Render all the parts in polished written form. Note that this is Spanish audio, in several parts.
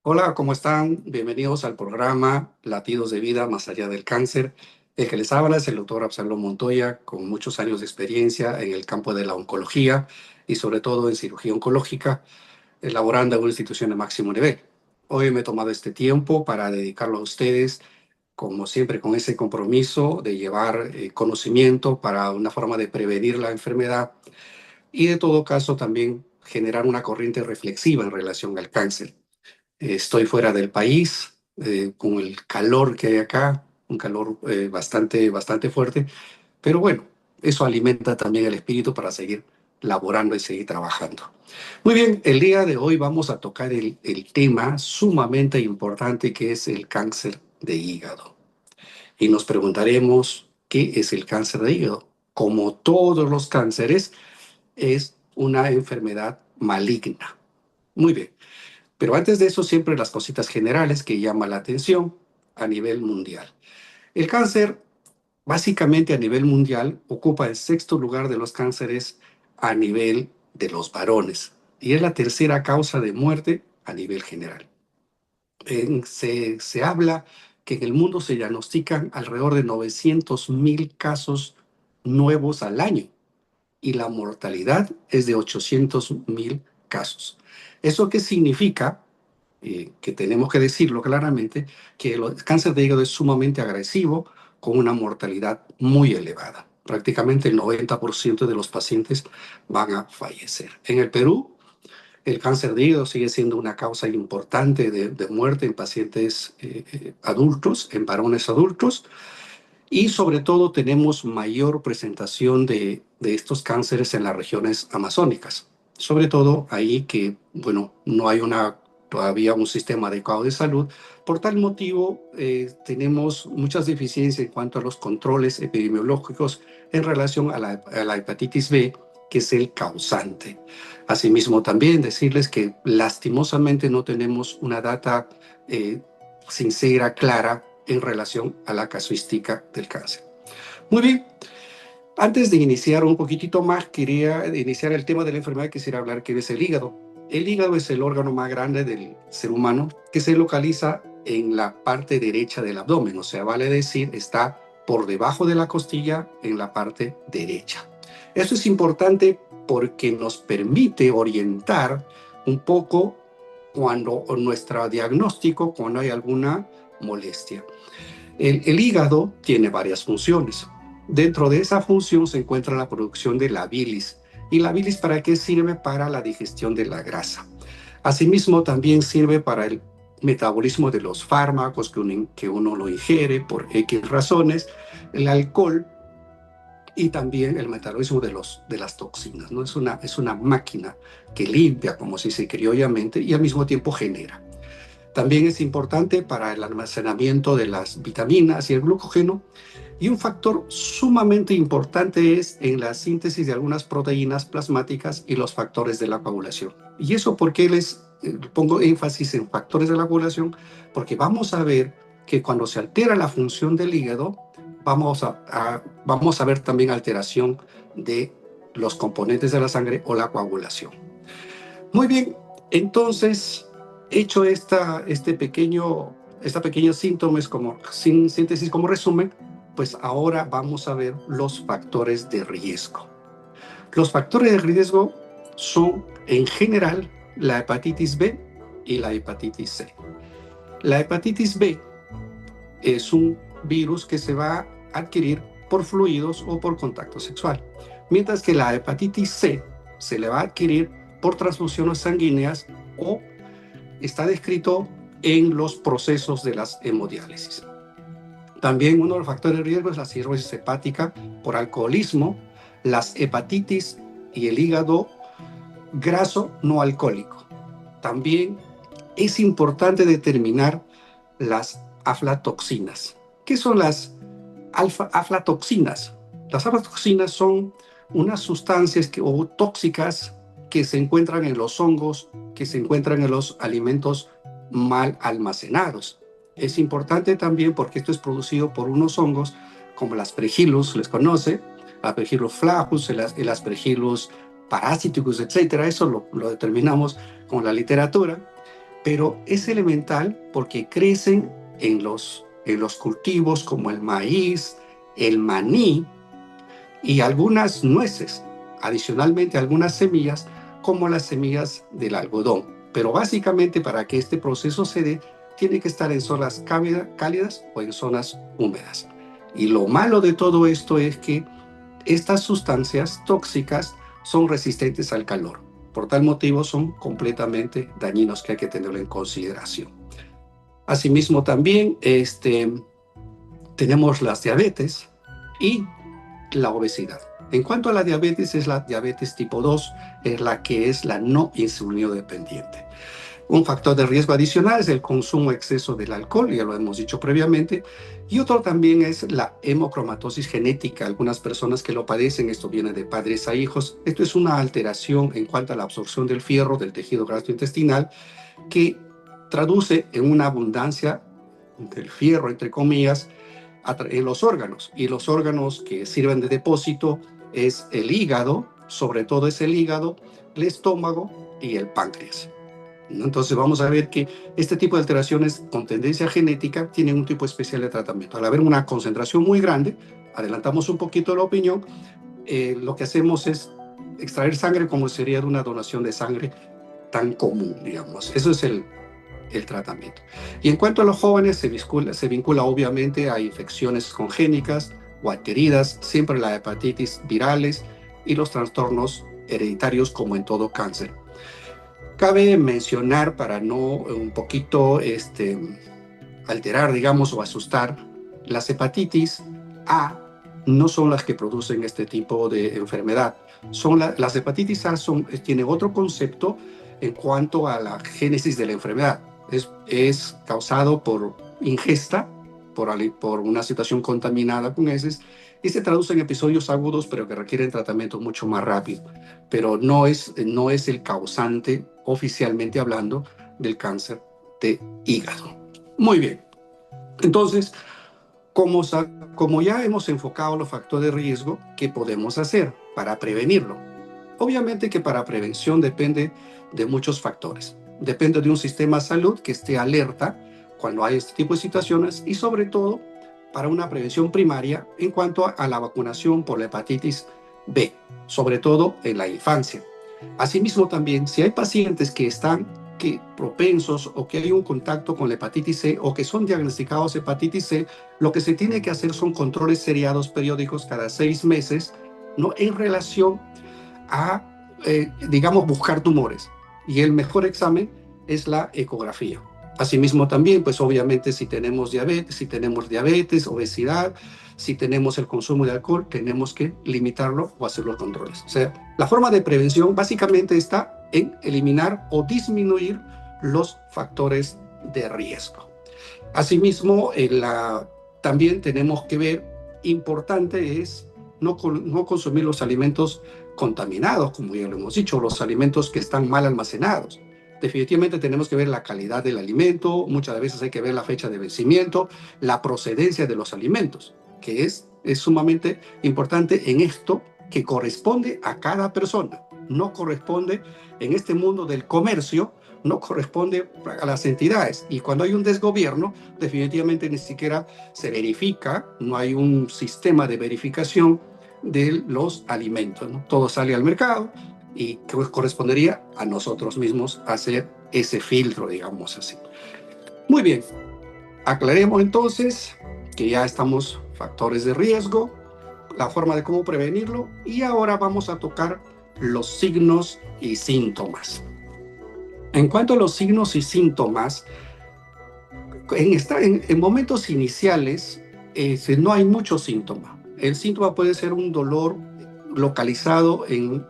Hola, ¿cómo están? Bienvenidos al programa Latidos de Vida Más Allá del Cáncer. El que les habla es el doctor Absalom Montoya, con muchos años de experiencia en el campo de la oncología y sobre todo en cirugía oncológica, elaborando en una institución de máximo nivel. Hoy me he tomado este tiempo para dedicarlo a ustedes, como siempre, con ese compromiso de llevar conocimiento para una forma de prevenir la enfermedad y, de todo caso, también generar una corriente reflexiva en relación al cáncer. Estoy fuera del país, con el calor que hay acá, un calor bastante fuerte, pero bueno, eso alimenta también el espíritu para seguir laborando y seguir trabajando. Muy bien, el día de hoy vamos a tocar el tema sumamente importante que es el cáncer de hígado. Y nos preguntaremos, ¿qué es el cáncer de hígado? Como todos los cánceres, es una enfermedad maligna. Muy bien. Pero antes de eso, siempre las cositas generales que llaman la atención a nivel mundial. El cáncer, básicamente a nivel mundial, ocupa el sexto lugar de los cánceres a nivel de los varones y es la tercera causa de muerte a nivel general. Se habla que en el mundo se diagnostican alrededor de 900.000 casos nuevos al año y la mortalidad es de 800.000 casos. ¿Eso qué significa? Que tenemos que decirlo claramente, que el cáncer de hígado es sumamente agresivo, con una mortalidad muy elevada. Prácticamente el 90% de los pacientes van a fallecer. En el Perú, el cáncer de hígado sigue siendo una causa importante de muerte en pacientes adultos, en varones adultos, y sobre todo tenemos mayor presentación de estos cánceres en las regiones amazónicas. Sobre todo ahí que, bueno, no hay todavía un sistema adecuado de salud. Por tal motivo, tenemos muchas deficiencias en cuanto a los controles epidemiológicos en relación a la hepatitis B, que es el causante. Asimismo, también decirles que lastimosamente no tenemos una data eh, sincera, clara, en relación a la casuística del cáncer. Muy bien, antes de iniciar un poquitito más, quería iniciar el tema de la enfermedad, quisiera hablar que es el hígado. El hígado es el órgano más grande del ser humano que se localiza en la parte derecha del abdomen, o sea, vale decir, está por debajo de la costilla en la parte derecha. Esto es importante porque nos permite orientar un poco cuando nuestro diagnóstico, cuando hay alguna molestia. El hígado tiene varias funciones. Dentro de esa función se encuentra la producción de la bilis. ¿Y la bilis para qué sirve? Para la digestión de la grasa. Asimismo, también sirve para el metabolismo de los fármacos que uno lo ingiere por X razones, el alcohol y también el metabolismo de las toxinas, ¿no? Es una máquina que limpia, como se dice criollamente, y al mismo tiempo genera. También es importante para el almacenamiento de las vitaminas y el glucógeno. Y un factor sumamente importante es en la síntesis de algunas proteínas plasmáticas y los factores de la coagulación. ¿Y eso por qué les pongo énfasis en factores de la coagulación? Porque vamos a ver que cuando se altera la función del hígado, vamos a ver también alteración de los componentes de la sangre o la coagulación. Muy bien, entonces, hecho esta pequeña síntomas como síntesis como resumen, pues ahora vamos a ver los factores de riesgo. Los factores de riesgo son en general la hepatitis B y la hepatitis C. La hepatitis B es un virus que se va a adquirir por fluidos o por contacto sexual, mientras que la hepatitis C se le va a adquirir por transfusiones sanguíneas o está descrito en los procesos de las hemodiálisis. También uno de los factores de riesgo es la cirrosis hepática por alcoholismo, las hepatitis y el hígado graso no alcohólico. También es importante determinar las aflatoxinas. ¿Qué son las aflatoxinas? Las aflatoxinas son unas sustancias o tóxicas que se encuentran en los hongos, que se encuentran en los alimentos mal almacenados. Es importante también porque esto es producido por unos hongos como el Aspergillus, les conoce, Aspergillus flavus, el Aspergillus parasiticus, etcétera. Eso lo determinamos con la literatura. pero es elemental porque crecen en los cultivos como el maíz, el maní y algunas nueces, adicionalmente algunas semillas como las semillas del algodón. Pero básicamente para que este proceso se dé, tiene que estar en zonas cálidas o en zonas húmedas. Y lo malo de todo esto es que estas sustancias tóxicas son resistentes al calor. Por tal motivo son completamente dañinos que hay que tenerlo en consideración. Asimismo también tenemos las diabetes y la obesidad. En cuanto a la diabetes, es la diabetes tipo 2, es la que es la no insulino dependiente. Un factor de riesgo adicional es el consumo exceso del alcohol, ya lo hemos dicho previamente, y otro también es la hemocromatosis genética. Algunas personas que lo padecen, esto viene de padres a hijos, esto es una alteración en cuanto a la absorción del fierro del tejido gastrointestinal que traduce en una abundancia del fierro, entre comillas, en los órganos. Y los órganos que sirven de depósito es el hígado, sobre todo es el hígado, el estómago y el páncreas. Entonces vamos a ver que este tipo de alteraciones con tendencia genética tienen un tipo especial de tratamiento. Al haber una concentración muy grande, adelantamos un poquito la opinión, lo que hacemos es extraer sangre como sería de una donación de sangre tan común, digamos. Eso es el tratamiento. Y en cuanto a los jóvenes, se vincula obviamente a infecciones congénitas o adquiridas, siempre la hepatitis virales y los trastornos hereditarios como en todo cáncer. Cabe mencionar, para no un poquito alterar, digamos, o asustar, las hepatitis A no son las que producen este tipo de enfermedad. Las hepatitis A tienen otro concepto en cuanto a la génesis de la enfermedad. Es causado por ingesta, por una situación contaminada con heces, y se traduce en episodios agudos, pero que requieren tratamiento mucho más rápido. Pero no es el causante, oficialmente hablando, del cáncer de hígado. Muy bien. Entonces, como ya hemos enfocado los factores de riesgo, ¿qué podemos hacer para prevenirlo? Obviamente que para prevención depende de muchos factores. Depende de un sistema de salud que esté alerta cuando hay este tipo de situaciones y sobre todo para una prevención primaria en cuanto a la vacunación por la hepatitis B, sobre todo en la infancia. Asimismo también, si hay pacientes que están propensos o que hay un contacto con la hepatitis C o que son diagnosticados hepatitis C, lo que se tiene que hacer son controles seriados periódicos cada 6 meses, ¿no? En relación a, digamos, buscar tumores. Y el mejor examen es la ecografía. Asimismo también, pues obviamente si tenemos diabetes, obesidad, si tenemos el consumo de alcohol, tenemos que limitarlo o hacer los controles. O sea, la forma de prevención básicamente está en eliminar o disminuir los factores de riesgo. Asimismo, también tenemos que ver, importante es no consumir los alimentos contaminados, como ya lo hemos dicho, los alimentos que están mal almacenados. Definitivamente tenemos que ver la calidad del alimento, muchas veces hay que ver la fecha de vencimiento, la procedencia de los alimentos, que es sumamente importante en esto, que corresponde a cada persona, no corresponde en este mundo del comercio, no corresponde a las entidades. Y cuando hay un desgobierno, definitivamente ni siquiera se verifica, no hay un sistema de verificación de los alimentos, ¿no? Todo sale al mercado y correspondería a nosotros mismos hacer ese filtro, digamos así. Muy bien, aclaremos entonces que ya estamos factores de riesgo, la forma de cómo prevenirlo, y ahora vamos a tocar los signos y síntomas. En cuanto a los signos y síntomas, en momentos iniciales no hay mucho síntoma. El síntoma puede ser un dolor localizado en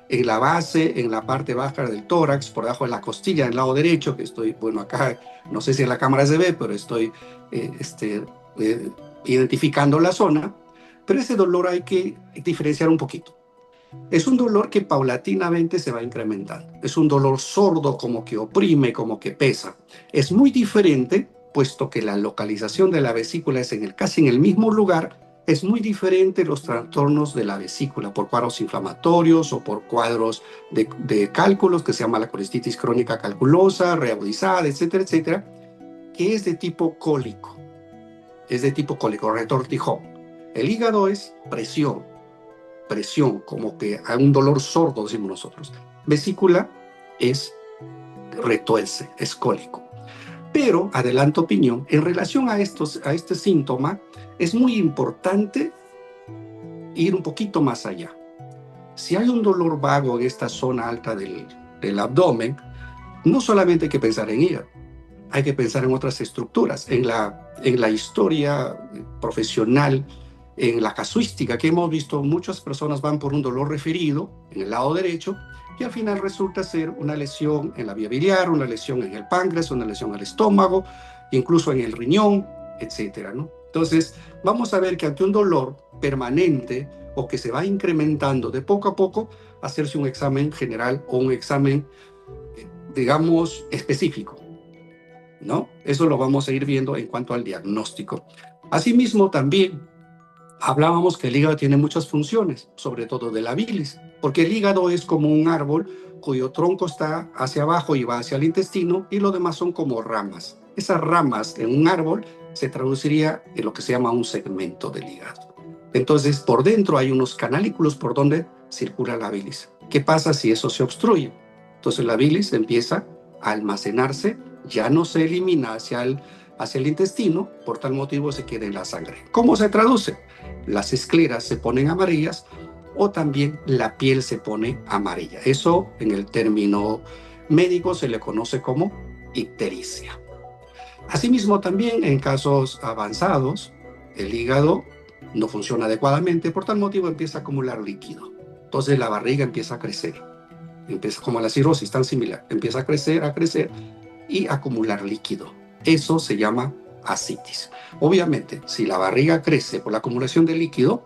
la base, en la parte baja del tórax, por debajo de la costilla, en el lado derecho, que estoy, bueno, acá, no sé si en la cámara se ve, pero estoy identificando la zona. Pero ese dolor hay que diferenciar un poquito. Es un dolor que paulatinamente se va incrementando. Es un dolor sordo, como que oprime, como que pesa. Es muy diferente, puesto que la localización de la vesícula es casi en el mismo lugar Es muy diferente los trastornos de la vesícula por cuadros inflamatorios o por cuadros de cálculos, que se llama la colestitis crónica calculosa, reagudizada, etcétera, etcétera, que es de tipo cólico. Es de tipo cólico, retortijón. El hígado es presión, como que hay un dolor sordo, decimos nosotros. Vesícula es retuerce, es cólico. Pero, adelanto opinión, en relación a este síntoma, es muy importante ir un poquito más allá. Si hay un dolor vago en esta zona alta del abdomen, no solamente hay que pensar en hígado, hay que pensar en otras estructuras, en la historia profesional, en la casuística que hemos visto. Muchas personas van por un dolor referido en el lado derecho y al final resulta ser una lesión en la vía biliar, una lesión en el páncreas, una lesión en el estómago, incluso en el riñón, etcétera, ¿no? Entonces, vamos a ver que ante un dolor permanente o que se va incrementando de poco a poco, hacerse un examen general o un examen, digamos, específico, ¿no? Eso lo vamos a ir viendo en cuanto al diagnóstico. Asimismo, también hablábamos que el hígado tiene muchas funciones, sobre todo de la bilis, porque el hígado es como un árbol cuyo tronco está hacia abajo y va hacia el intestino, y lo demás son como ramas. Esas ramas en un árbol se traduciría en lo que se llama un segmento del hígado. Entonces, por dentro hay unos canalículos por donde circula la bilis. ¿Qué pasa si eso se obstruye? Entonces la bilis empieza a almacenarse, ya no se elimina hacia el intestino, por tal motivo se queda en la sangre. ¿Cómo se traduce? Las escleras se ponen amarillas o también la piel se pone amarilla. Eso en el término médico se le conoce como ictericia. Asimismo, también en casos avanzados, el hígado no funciona adecuadamente, por tal motivo empieza a acumular líquido. Entonces la barriga empieza a crecer, empieza como la cirrosis, tan similar, empieza a crecer y acumular líquido. Eso se llama ascitis. Obviamente, si la barriga crece por la acumulación de líquido,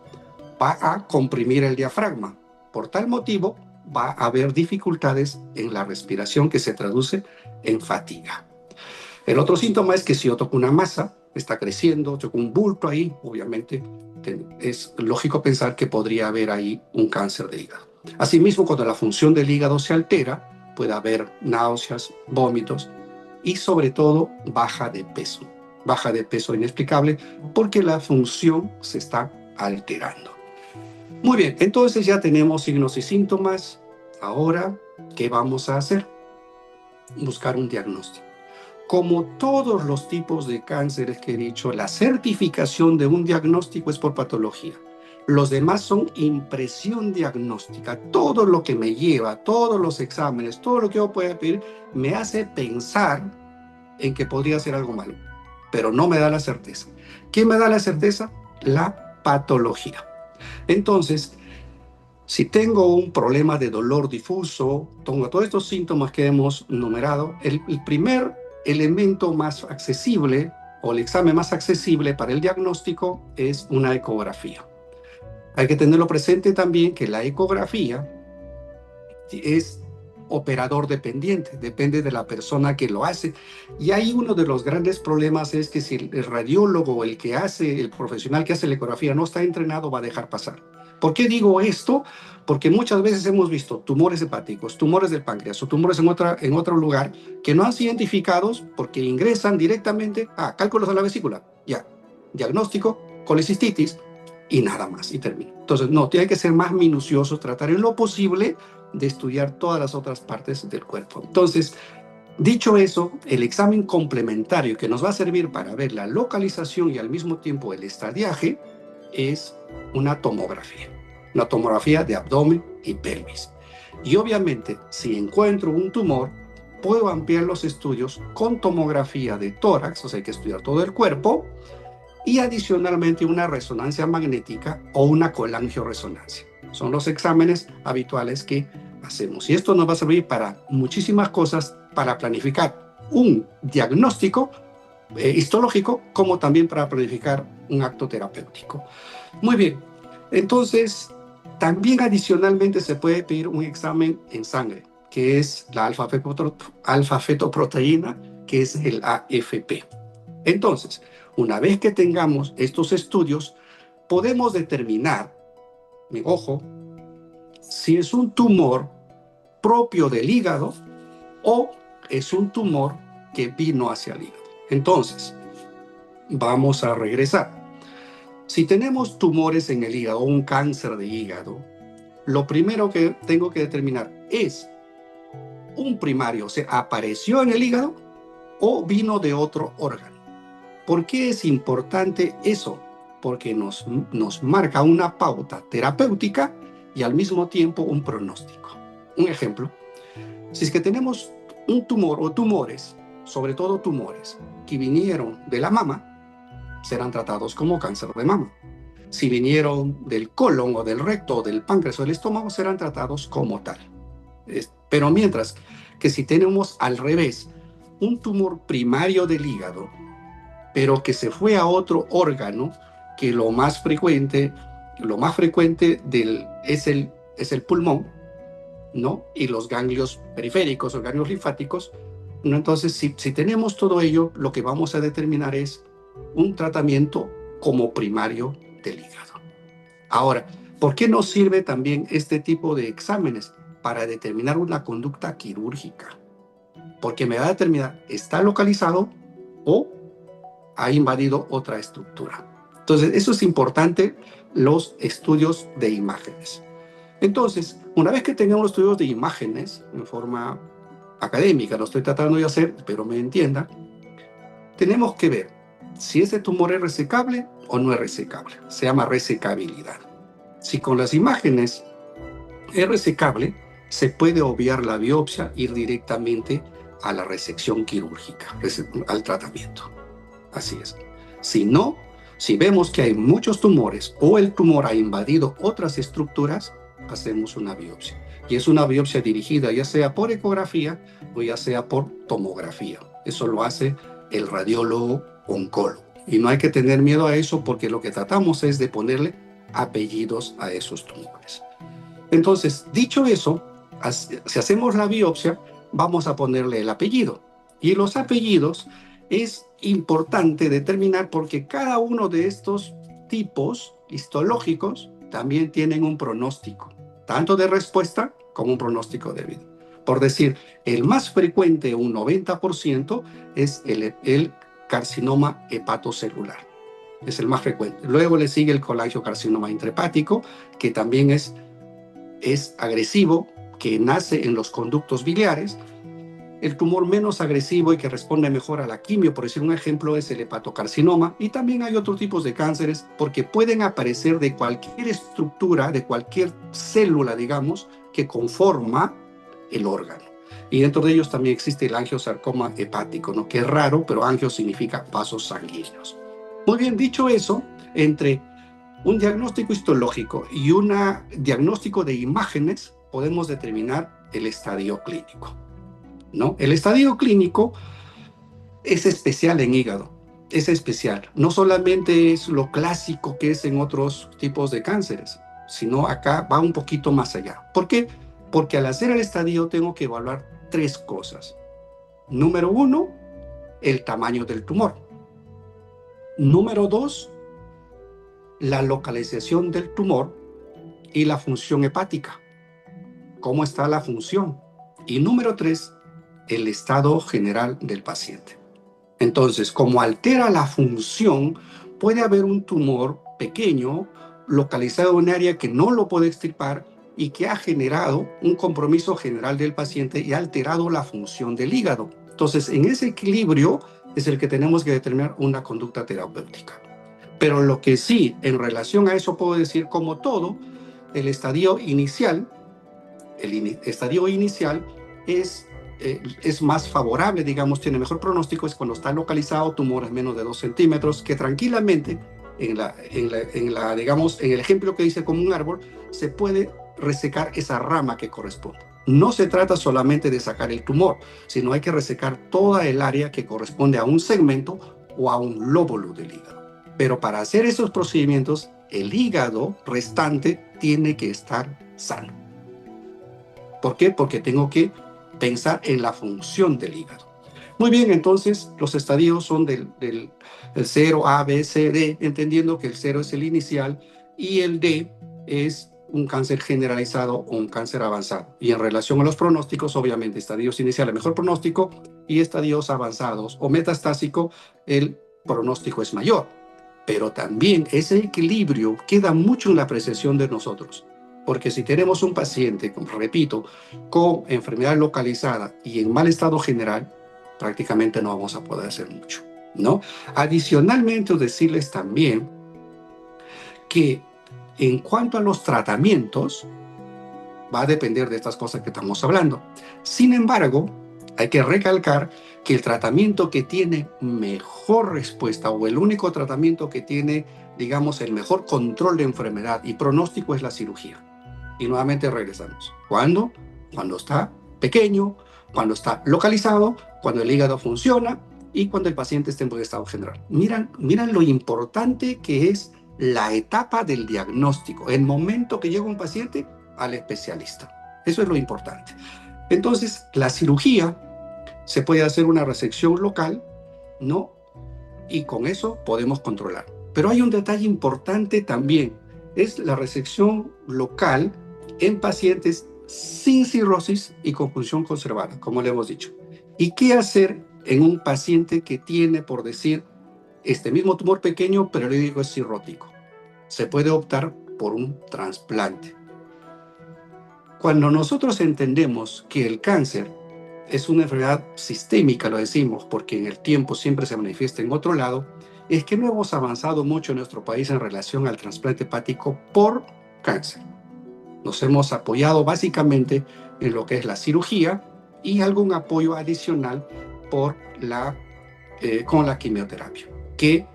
va a comprimir el diafragma. Por tal motivo, va a haber dificultades en la respiración que se traduce en fatiga. El otro síntoma es que si yo toco una masa, está creciendo, toco un bulto ahí, obviamente es lógico pensar que podría haber ahí un cáncer de hígado. Asimismo, cuando la función del hígado se altera, puede haber náuseas, vómitos y sobre todo baja de peso inexplicable porque la función se está alterando. Muy bien, entonces ya tenemos signos y síntomas. Ahora, ¿qué vamos a hacer? Buscar un diagnóstico. Como todos los tipos de cánceres que he dicho, la certificación de un diagnóstico es por patología. Los demás son impresión diagnóstica. Todo lo que me lleva, todos los exámenes, todo lo que yo pueda pedir, me hace pensar en que podría ser algo malo, pero no me da la certeza. ¿Qué me da la certeza? La patología. Entonces, si tengo un problema de dolor difuso, tengo todos estos síntomas que hemos numerado, el primer elemento más accesible o el examen más accesible para el diagnóstico es una ecografía. Hay que tenerlo presente también que la ecografía es operador dependiente, depende de la persona que lo hace. Y ahí uno de los grandes problemas es que si el radiólogo, el profesional que hace la ecografía no está entrenado, va a dejar pasar. ¿Por qué digo esto? Porque muchas veces hemos visto tumores hepáticos, tumores del páncreas o tumores en otro lugar que no han sido identificados porque ingresan directamente a cálculos a la vesícula, ya, diagnóstico, colecistitis y nada más, y termina. Entonces, no, tiene que ser más minucioso, tratar en lo posible de estudiar todas las otras partes del cuerpo. Entonces, dicho eso, el examen complementario que nos va a servir para ver la localización y al mismo tiempo el estadiaje es una tomografía de abdomen y pelvis. Y obviamente, si encuentro un tumor, puedo ampliar los estudios con tomografía de tórax, o sea, hay que estudiar todo el cuerpo, y adicionalmente una resonancia magnética o una colangioresonancia. Son los exámenes habituales que hacemos. Y esto nos va a servir para muchísimas cosas, para planificar un diagnóstico histológico, como también para planificar un acto terapéutico. Muy bien, entonces también adicionalmente se puede pedir un examen en sangre, que es la alfa-fetoproteína, que es el AFP. Entonces, una vez que tengamos estos estudios, podemos determinar, ojo, si es un tumor propio del hígado o es un tumor que vino hacia el hígado. Entonces, vamos a regresar. Si tenemos tumores en el hígado o un cáncer de hígado, lo primero que tengo que determinar es un primario, o sea, apareció en el hígado o vino de otro órgano. ¿Por qué es importante eso? Porque nos marca una pauta terapéutica y al mismo tiempo un pronóstico. Un ejemplo, si es que tenemos un tumor o tumores, sobre todo tumores, que vinieron de la mama, serán tratados como cáncer de mama. Si vinieron del colon o del recto o del páncreas o del estómago, serán tratados como tal. Pero mientras que si tenemos al revés, un tumor primario del hígado, pero que se fue a otro órgano, que lo más frecuente es el pulmón, ¿no? Y los ganglios periféricos o ganglios linfáticos, ¿no? Entonces, si tenemos todo ello, lo que vamos a determinar es un tratamiento como primario del hígado. Ahora, ¿por qué nos sirve también este tipo de exámenes? Para determinar una conducta quirúrgica. Porque me va a determinar, ¿está localizado o ha invadido otra estructura? Entonces, eso es importante, los estudios de imágenes. Entonces, una vez que tengamos los estudios de imágenes en forma académica, lo estoy tratando de hacer, espero me entienda, tenemos que ver si ese tumor es resecable o no es resecable. Se llama resecabilidad. Si con las imágenes es resecable, se puede obviar la biopsia, ir directamente a la resección quirúrgica, al tratamiento. Así es. Si no, si vemos que hay muchos tumores o el tumor ha invadido otras estructuras, hacemos una biopsia. Y es una biopsia dirigida ya sea por ecografía o ya sea por tomografía. Eso lo hace el radiólogo oncólogo. Y no hay que tener miedo a eso porque lo que tratamos es de ponerle apellidos a esos tumores. Entonces, dicho eso, si hacemos la biopsia, vamos a ponerle el apellido. Y los apellidos es importante determinar porque cada uno de estos tipos histológicos también tienen un pronóstico, tanto de respuesta como un pronóstico de vida. Por decir, el más frecuente, un 90%, es el carcinoma hepatocelular. Es el más frecuente. Luego le sigue el colangiocarcinoma intrahepático, que también es agresivo, que nace en los conductos biliares. El tumor menos agresivo y que responde mejor a la quimio, por decir un ejemplo, es el hepatocarcinoma. Y también hay otros tipos de cánceres porque pueden aparecer de cualquier estructura, de cualquier célula, digamos, que conforma el órgano. Y dentro de ellos también existe el angiosarcoma hepático, ¿no? Que es raro, pero angio significa vasos sanguíneos. Muy bien, dicho eso, entre un diagnóstico histológico y un diagnóstico de imágenes, podemos determinar el estadio clínico, ¿no? El estadio clínico es especial en hígado, es especial. No solamente es lo clásico que es en otros tipos de cánceres, sino acá va un poquito más allá. ¿Por qué? Porque al hacer el estadio tengo que evaluar 3 cosas. Número 1, el tamaño del tumor. Número 2, la localización del tumor y la función hepática. ¿Cómo está la función? Y número 3, el estado general del paciente. Entonces, como altera la función, puede haber un tumor pequeño localizado en un área que no lo puede extirpar y que ha generado un compromiso general del paciente y ha alterado la función del hígado. Entonces, en ese equilibrio es el que tenemos que determinar una conducta terapéutica. Pero lo que sí, en relación a eso puedo decir, como todo, el estadio inicial es más favorable, digamos, tiene mejor pronóstico, es cuando está localizado tumores menos de 2 centímetros, que tranquilamente, digamos, en el ejemplo que dice como un árbol, se puede resecar esa rama que corresponde. No se trata solamente de sacar el tumor, sino hay que resecar toda el área que corresponde a un segmento o a un lóbulo del hígado. Pero para hacer esos procedimientos, el hígado restante tiene que estar sano. ¿Por qué? Porque tengo que pensar en la función del hígado. Muy bien, entonces los estadios son el 0, A, B, C, D, entendiendo que el 0 es el inicial y el D es un cáncer generalizado o un cáncer avanzado. Y en relación a los pronósticos, obviamente, estadios iniciales, mejor pronóstico, y estadios avanzados o metastásico, el pronóstico es mayor. Pero también ese equilibrio queda mucho en la apreciación de nosotros. Porque si tenemos un paciente, repito, con enfermedad localizada y en mal estado general, prácticamente no vamos a poder hacer mucho, ¿no? Adicionalmente, decirles también que en cuanto a los tratamientos, va a depender de estas cosas que estamos hablando. Sin embargo, hay que recalcar que el tratamiento que tiene mejor respuesta o el único tratamiento que tiene, digamos, el mejor control de enfermedad y pronóstico es la cirugía. Y nuevamente regresamos. ¿Cuándo? Cuando está pequeño, cuando está localizado, cuando el hígado funciona y cuando el paciente está en buen estado general. Miran lo importante que es la etapa del diagnóstico, el momento que llega un paciente al especialista. Eso es lo importante. Entonces, la cirugía se puede hacer una resección local, ¿no? Y con eso podemos controlar. Pero hay un detalle importante también, es la resección local en pacientes sin cirrosis y con función conservada, como le hemos dicho. ¿Y qué hacer en un paciente que tiene, por decir, este mismo tumor pequeño, pero le digo es cirrótico? Se puede optar por un trasplante. Cuando nosotros entendemos que el cáncer es una enfermedad sistémica, lo decimos, porque en el tiempo siempre se manifiesta en otro lado, es que no hemos avanzado mucho en nuestro país en relación al trasplante hepático por cáncer. Nos hemos apoyado básicamente en lo que es la cirugía y algún apoyo adicional con la quimioterapia, que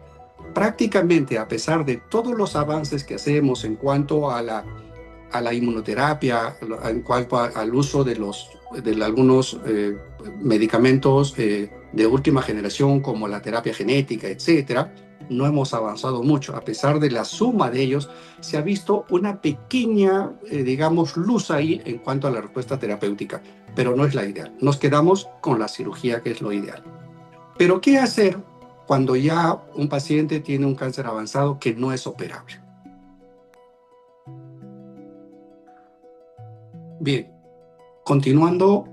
prácticamente a pesar de todos los avances que hacemos en cuanto a la inmunoterapia, en cuanto al uso de algunos medicamentos de última generación como la terapia genética, etcétera, no hemos avanzado mucho. A pesar de la suma de ellos, se ha visto una pequeña, digamos, luz ahí en cuanto a la respuesta terapéutica, pero no es la ideal. Nos quedamos con la cirugía, que es lo ideal. Pero, ¿qué hacer cuando ya un paciente tiene un cáncer avanzado que no es operable? Bien, continuando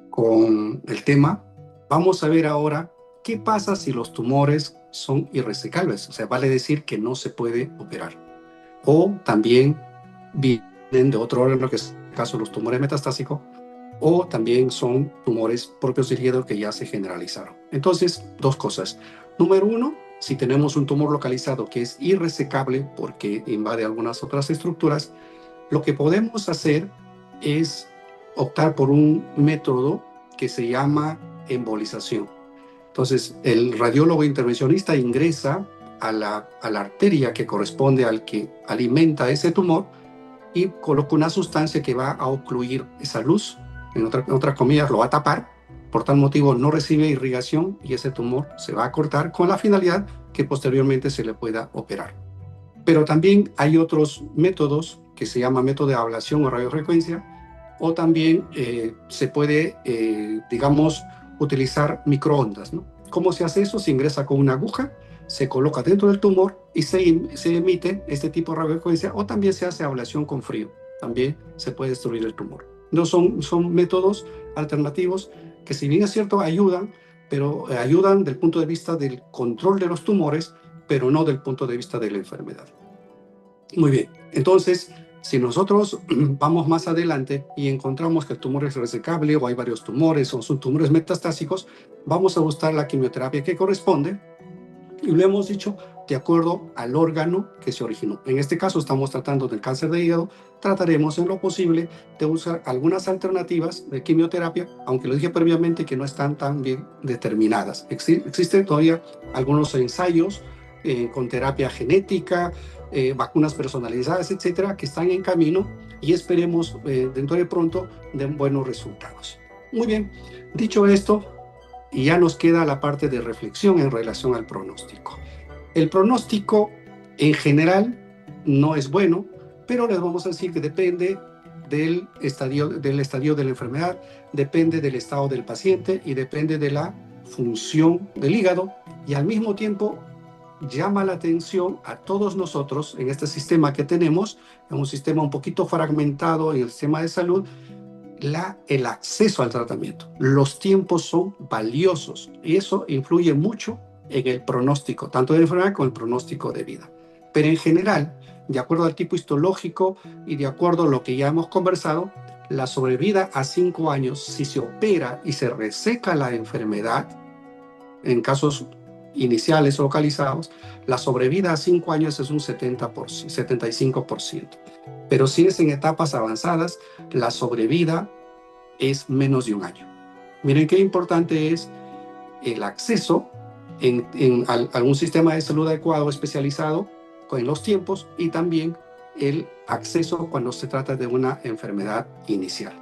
con el tema, vamos a ver ahora qué pasa si los tumores son irresecables, o sea, vale decir que no se puede operar. O también vienen de otro órgano, que es el caso de los tumores metastásicos, o también son tumores propios del hígado que ya se generalizaron. Entonces, dos cosas. Número uno, si tenemos un tumor localizado que es irresecable porque invade algunas otras estructuras, lo que podemos hacer es optar por un método que se llama embolización. Entonces, el radiólogo intervencionista ingresa a la arteria que corresponde al que alimenta ese tumor y coloca una sustancia que va a ocluir esa luz, en otras comillas, lo va a tapar, por tal motivo no recibe irrigación y ese tumor se va a cortar con la finalidad que posteriormente se le pueda operar. Pero también hay otros métodos que se llama método de ablación o radiofrecuencia, o también se puede, digamos, utilizar microondas, ¿no? ¿Cómo se hace eso? Se ingresa con una aguja, se coloca dentro del tumor y se emite este tipo de radiofrecuencia, o también se hace ablación con frío. También se puede destruir el tumor. No son métodos alternativos que, si bien es cierto, ayudan, pero ayudan del punto de vista del control de los tumores, pero no del punto de vista de la enfermedad. Muy bien, entonces, si nosotros vamos más adelante y encontramos que el tumor es resecable o hay varios tumores o son tumores metastásicos, vamos a buscar la quimioterapia que corresponde, y lo hemos dicho, de acuerdo al órgano que se originó. En este caso estamos tratando del cáncer de hígado, trataremos en lo posible de usar algunas alternativas de quimioterapia, aunque lo dije previamente que no están tan bien determinadas. Existen todavía algunos ensayos con terapia genética, vacunas personalizadas, etcétera, que están en camino y esperemos dentro de pronto den buenos resultados. Muy bien, dicho esto, y ya nos queda la parte de reflexión en relación al pronóstico. El pronóstico en general no es bueno, pero les vamos a decir que depende del estadio de la enfermedad, depende del estado del paciente y depende de la función del hígado y al mismo tiempo llama la atención a todos nosotros en este sistema que tenemos, en un sistema un poquito fragmentado en el sistema de salud, el acceso al tratamiento. Los tiempos son valiosos y eso influye mucho en el pronóstico, tanto de enfermedad como el pronóstico de vida. Pero en general, de acuerdo al tipo histológico y de acuerdo a lo que ya hemos conversado, la sobrevida a 5 años, si se opera y se reseca la enfermedad, en casos iniciales o localizados, la sobrevida a 5 años es un 75%. Pero si es en etapas avanzadas, la sobrevida es menos de 1 año. Miren qué importante es el acceso a algún sistema de salud adecuado, especializado, con los tiempos y también el acceso cuando se trata de una enfermedad inicial.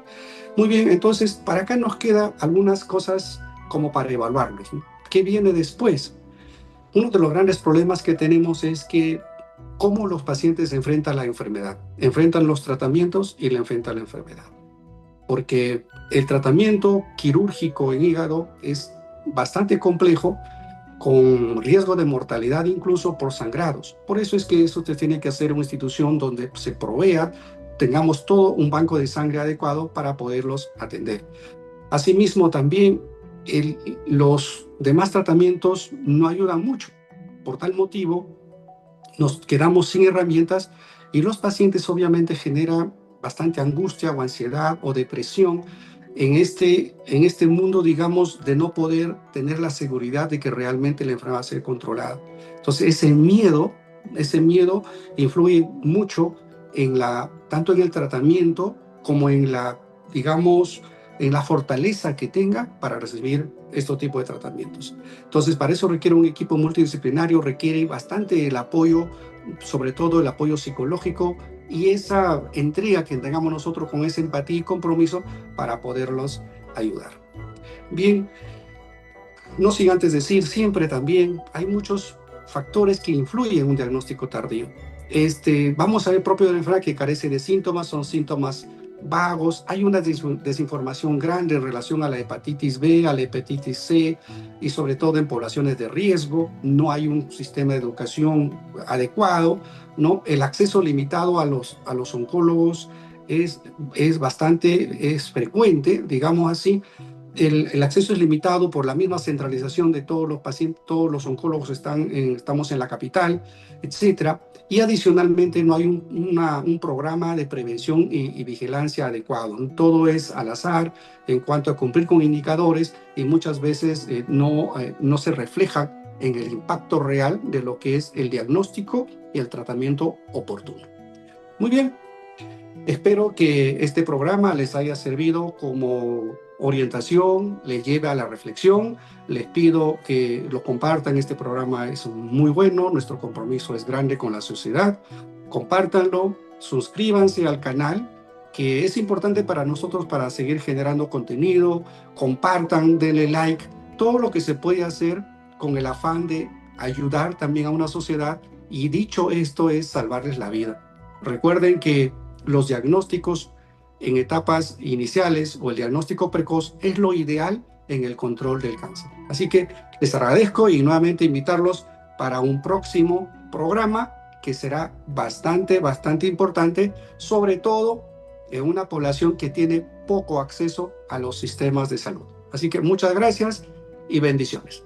Muy bien, entonces, para acá nos quedan algunas cosas como para evaluarlos, ¿no? ¿Qué viene después? Uno de los grandes problemas que tenemos es que cómo los pacientes enfrentan la enfermedad, enfrentan los tratamientos y le enfrentan la enfermedad. Porque el tratamiento quirúrgico en hígado es bastante complejo, con riesgo de mortalidad incluso por sangrados. Por eso es que eso se tiene que hacer en una institución donde se provea, tengamos todo un banco de sangre adecuado para poderlos atender. Asimismo, también los demás tratamientos no ayudan mucho. Por tal motivo, nos quedamos sin herramientas y los pacientes obviamente generan bastante angustia o ansiedad o depresión en este mundo, digamos, de no poder tener la seguridad de que realmente la enfermedad va a ser controlada. Entonces, ese miedo influye mucho tanto en el tratamiento como en digamos, en la fortaleza que tenga para recibir este tipo de tratamientos. Entonces, para eso requiere un equipo multidisciplinario, requiere bastante el apoyo, sobre todo el apoyo psicológico y esa entrega que tengamos nosotros con esa empatía y compromiso para poderlos ayudar. Bien, no sin antes decir, siempre también hay muchos factores que influyen en un diagnóstico tardío. Vamos a ver propio de la enfermedad que carece de síntomas, son síntomas vagos, hay una desinformación grande en relación a la hepatitis B, a la hepatitis C y sobre todo en poblaciones de riesgo, no hay un sistema de educación adecuado, ¿no? El acceso limitado a los oncólogos es frecuente, digamos así. El acceso es limitado por la misma centralización de todos los pacientes, todos los oncólogos estamos en la capital, etcétera. Y adicionalmente no hay un programa de prevención y vigilancia adecuado. Todo es al azar en cuanto a cumplir con indicadores y muchas veces no se refleja en el impacto real de lo que es el diagnóstico y el tratamiento oportuno. Muy bien, espero que este programa les haya servido como orientación, les lleve a la reflexión. Les pido que lo compartan, este programa es muy bueno, nuestro compromiso es grande con la sociedad. Compártanlo, suscríbanse al canal, que es importante para nosotros para seguir generando contenido. Compartan, denle like, todo lo que se puede hacer con el afán de ayudar también a una sociedad y dicho esto es salvarles la vida. Recuerden que los diagnósticos en etapas iniciales o el diagnóstico precoz es lo ideal en el control del cáncer. Así que les agradezco y nuevamente invitarlos para un próximo programa que será bastante importante, sobre todo en una población que tiene poco acceso a los sistemas de salud. Así que muchas gracias y bendiciones.